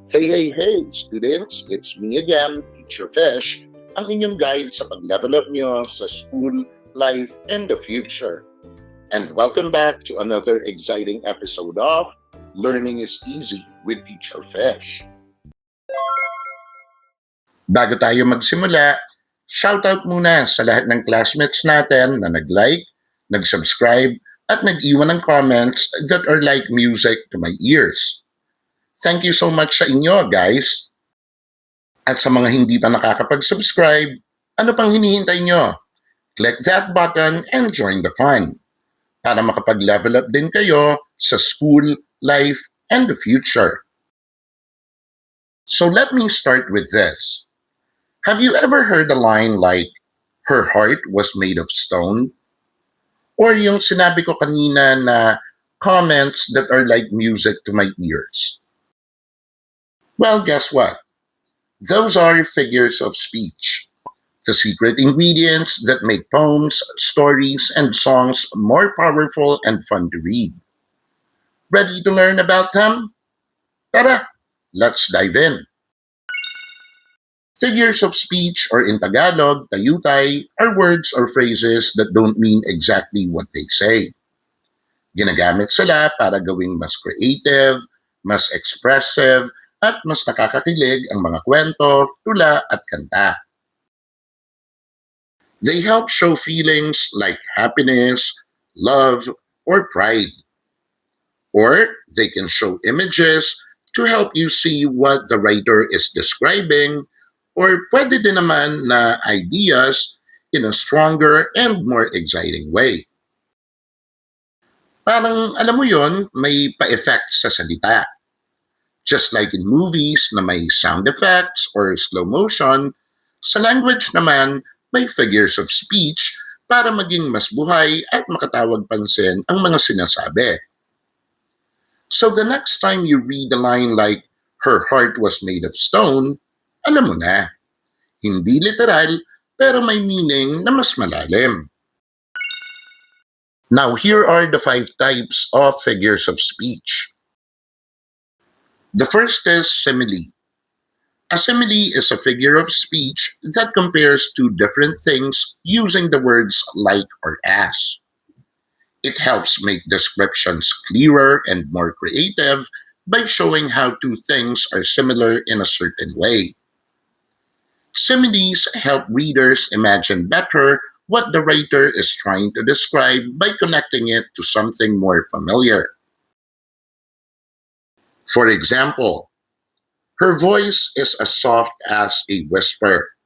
Hey, students! It's me again, Teacher Fish, ang inyong guide sa pag-level up nyo sa school, life, and the future. And welcome back to another exciting episode of Learning is Easy with Teacher Fish. Bago tayo magsimula, shoutout muna sa lahat ng classmates natin na nag-like, nag-subscribe, at nag-iwan ng comments that are like music to my ears. Thank you so much sa inyo, guys. At sa mga hindi pa nakakapag-subscribe, ano pang hinihintay nyo? Click that button and join the fun para makapag-level up din kayo sa school, life, and the future. So let me start with this. Have you ever heard a line like, "Her heart was made of stone"? Or yung sinabi ko kanina na comments that are like music to my ears? Well, guess what? Those are figures of speech, the secret ingredients that make poems, stories, and songs more powerful and fun to read. Ready to learn about them? Tara, let's dive in. Figures of speech, or in Tagalog, tayutay, are words or phrases that don't mean exactly what they say. Ginagamit sila para gawing mas creative, mas expressive, at mas nakakakilig ang mga kwento, tula at kanta. They help show feelings like happiness, love, or pride. Or they can show images to help you see what the writer is describing, or pwede din naman na ideas in a stronger and more exciting way. Parang alam mo yon, may pa-effect sa salita. Just like in movies na may sound effects or slow motion, sa language naman may figures of speech para maging mas buhay at makatawag pansin ang mga sinasabi. So the next time you read a line like, "Her heart was made of stone," alam mo na. Hindi literal, pero may meaning na mas malalim. Now here are the 5 types of figures of speech. The first is simile. A simile is a figure of speech that compares two different things using the words like or as. It helps make descriptions clearer and more creative by showing how two things are similar in a certain way. Similes help readers imagine better what the writer is trying to describe by connecting it to something more familiar. For example, her voice is as soft as a whisper.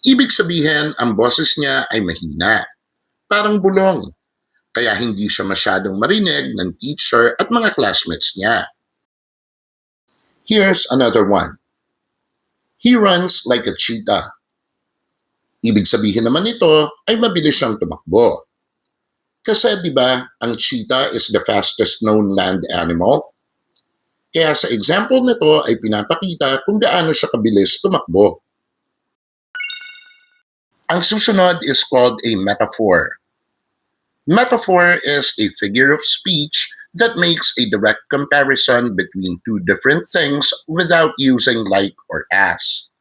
Ibig sabihin, ang boses niya ay mahina, parang bulong, kaya hindi siya masyadong marinig ng teacher at mga classmates niya. Here's another one. He runs like a cheetah. Ibig sabihin naman nito ay mabilis siyang tumakbo. Kasi di ba, ang cheetah is the fastest known land animal? Kaya sa example nito ay pinapakita kung gaano siya kabilis tumakbo. Ang susunod is called a metaphor. Metaphor is a figure of speech that makes a direct comparison between two different things without using like or as.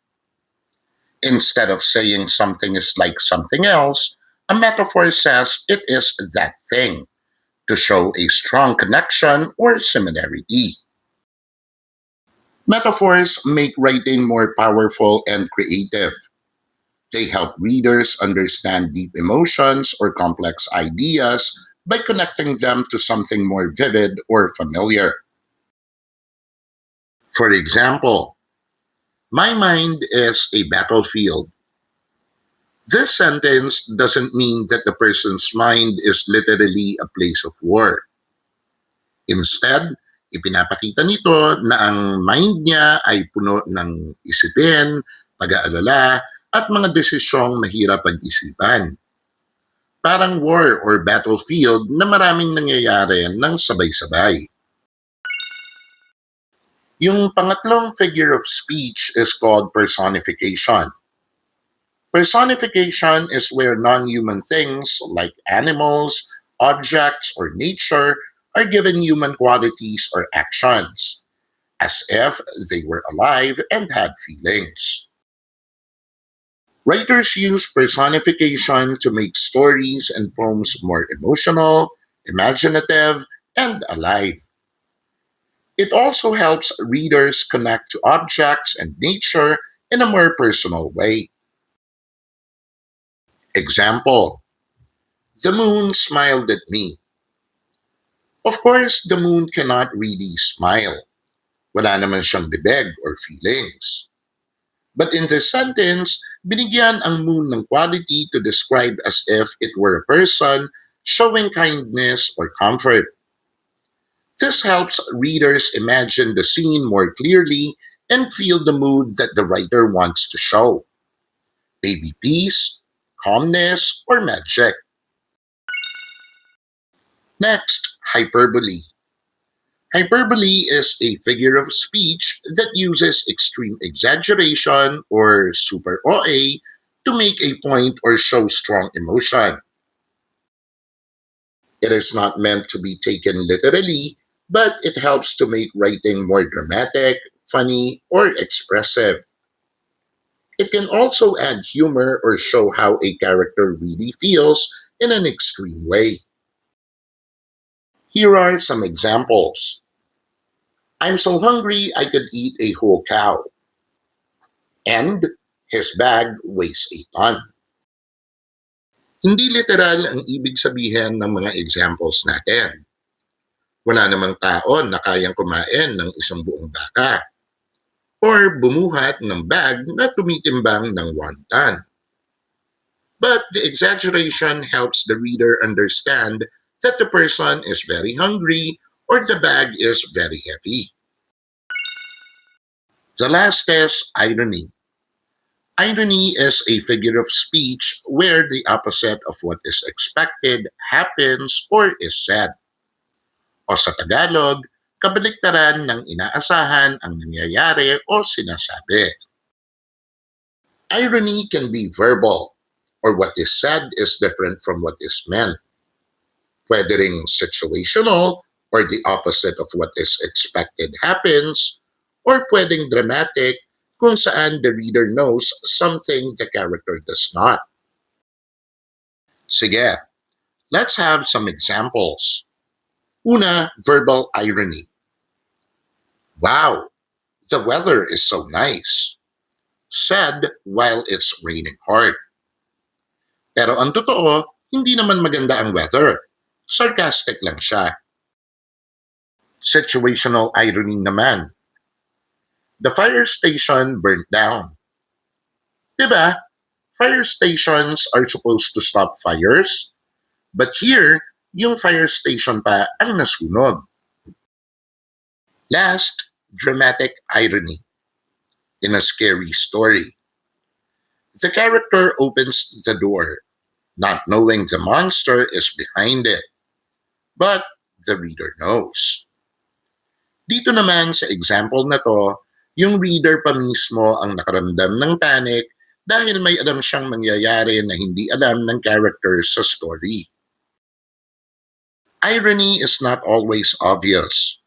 Instead of saying something is like something else, a metaphor says it is that thing, to show a strong connection or similarity. Metaphors make writing more powerful and creative. They help readers understand deep emotions or complex ideas by connecting them to something more vivid or familiar. For example, "My mind is a battlefield." This sentence doesn't mean that the person's mind is literally a place of war. Instead, ipinapakita nito na ang mind niya ay puno ng isipin, pag-aalala, at mga desisyong mahirap pag-isipan. Parang war or battlefield na maraming nangyayari ng sabay-sabay. Yung pangatlong figure of speech is called personification. Personification is where non-human things like animals, objects, or nature are given human qualities or actions. as if they were alive and had feelings. Writers use personification to make stories and poems more emotional, imaginative, and alive. It also helps readers connect to objects and nature in a more personal way. Example: the moon smiled at me. Of course, the moon cannot really smile. Wala naman siyang bibig or feelings. But in this sentence, binigyan ang moon ng quality to describe as if it were a person showing kindness or comfort. This helps readers imagine the scene more clearly and feel the mood that the writer wants to show. Maybe peace, calmness, or magic. Next, hyperbole. Hyperbole is a figure of speech that uses extreme exaggeration or super OA to make a point or show strong emotion. It is not meant to be taken literally, but it helps to make writing more dramatic, funny, or expressive. It can also add humor or show how a character really feels in an extreme way. Here are some examples. I'm so hungry I could eat a whole cow. And his bag weighs a ton. Hindi literal ang ibig sabihin ng mga examples natin. Wala namang tao na kayang kumain ng isang buong baka or bumuhat ng bag na tumitimbang ng 1 ton. But the exaggeration helps the reader understand that the person is very hungry or the bag is very heavy. The last is irony. Irony is a figure of speech where the opposite of what is expected happens or is said. O sa Tagalog, kabaliktaran ng inaasahan ang nangyayari o sinasabi. Irony can be verbal, or what is said is different from what is meant. Pwede ring situational, or the opposite of what is expected happens, or pwedeng dramatic, kung saan the reader knows something the character does not. Sige, let's have some examples. Una, verbal irony. Wow, the weather is so nice. Said while it's raining hard. Pero ang totoo, hindi naman maganda ang weather. Sarcastic lang siya. Situational irony naman. The fire station burnt down. Diba? Fire stations are supposed to stop fires. But here, yung fire station pa ang nasunog. Last, dramatic irony. In a scary story, the character opens the door, not knowing the monster is behind it. But the reader knows. Dito naman sa example na to, yung reader pa mismo ang nakaramdam ng panic dahil may alam siyang mangyayari na hindi alam ng character sa story. Irony is not always obvious.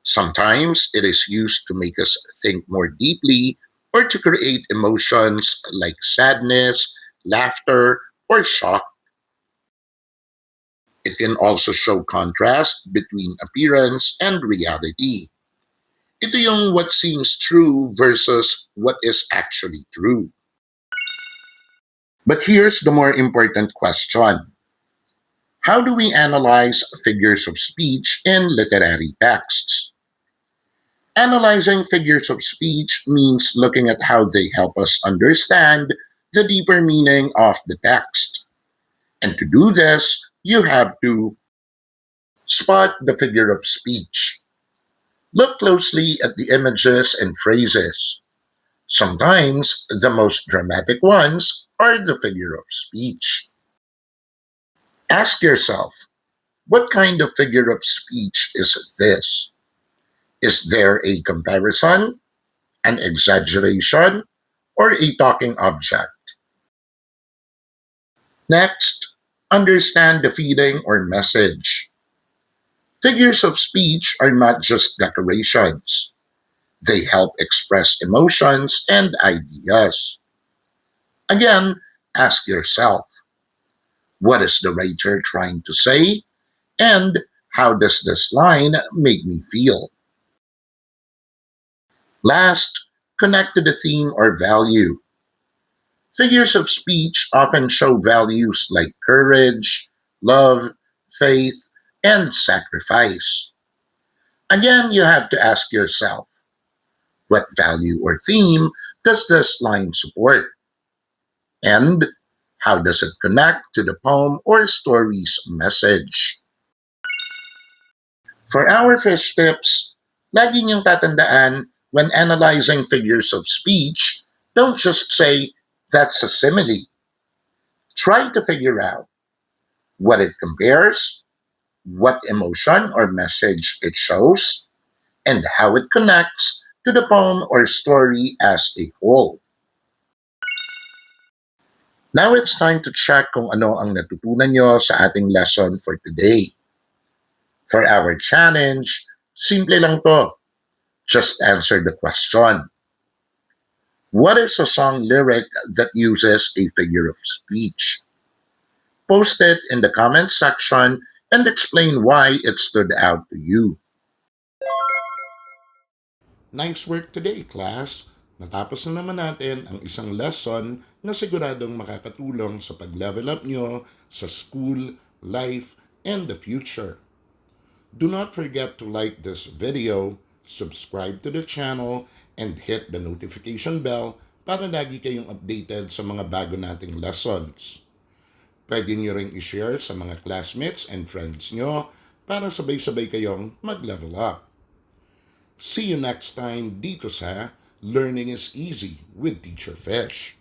Sometimes it is used to make us think more deeply or to create emotions like sadness, laughter, or shock. It can also show contrast between appearance and reality. Ito yung what seems true versus what is actually true. But here's the more important question. How do we analyze figures of speech in literary texts? Analyzing figures of speech means looking at how they help us understand the deeper meaning of the text. And to do this, you have to spot the figure of speech. Look closely at the images and phrases. Sometimes the most dramatic ones are the figure of speech. Ask yourself, what kind of figure of speech is this? Is there a comparison, an exaggeration, or a talking object? Next, understand the feeling or message. Figures of speech are not just decorations. They help express emotions and ideas. Again, ask yourself, what is the writer trying to say? And how does this line make me feel? Last, connect to the theme or value. Figures of speech often show values like courage, love, faith, and sacrifice. Again, you have to ask yourself, what value or theme does this line support? And how does it connect to the poem or story's message? For our fish tips, lagi niyong tatandaan when analyzing figures of speech, don't just say, that's a simile. Try to figure out what it compares, what emotion or message it shows, and how it connects to the poem or story as a whole. Now it's time to check kung ano ang natutunan nyo sa ating lesson for today. For our challenge, simple lang to. Just answer the question. What is a song lyric that uses a figure of speech? Post it in the comments section and explain why it stood out to you. Nice work today, class! Natapos na naman natin ang isang lesson na siguradong makakatulong sa pag-level up nyo sa school, life, and the future. Do not forget to like this video, subscribe to the channel, and hit the notification bell para lagi kayong updated sa mga bago nating lessons. Pwede nyo ring i-share sa mga classmates and friends nyo para sabay-sabay kayong mag-level up. See you next time dito sa Learning is Easy with Teacher Fish.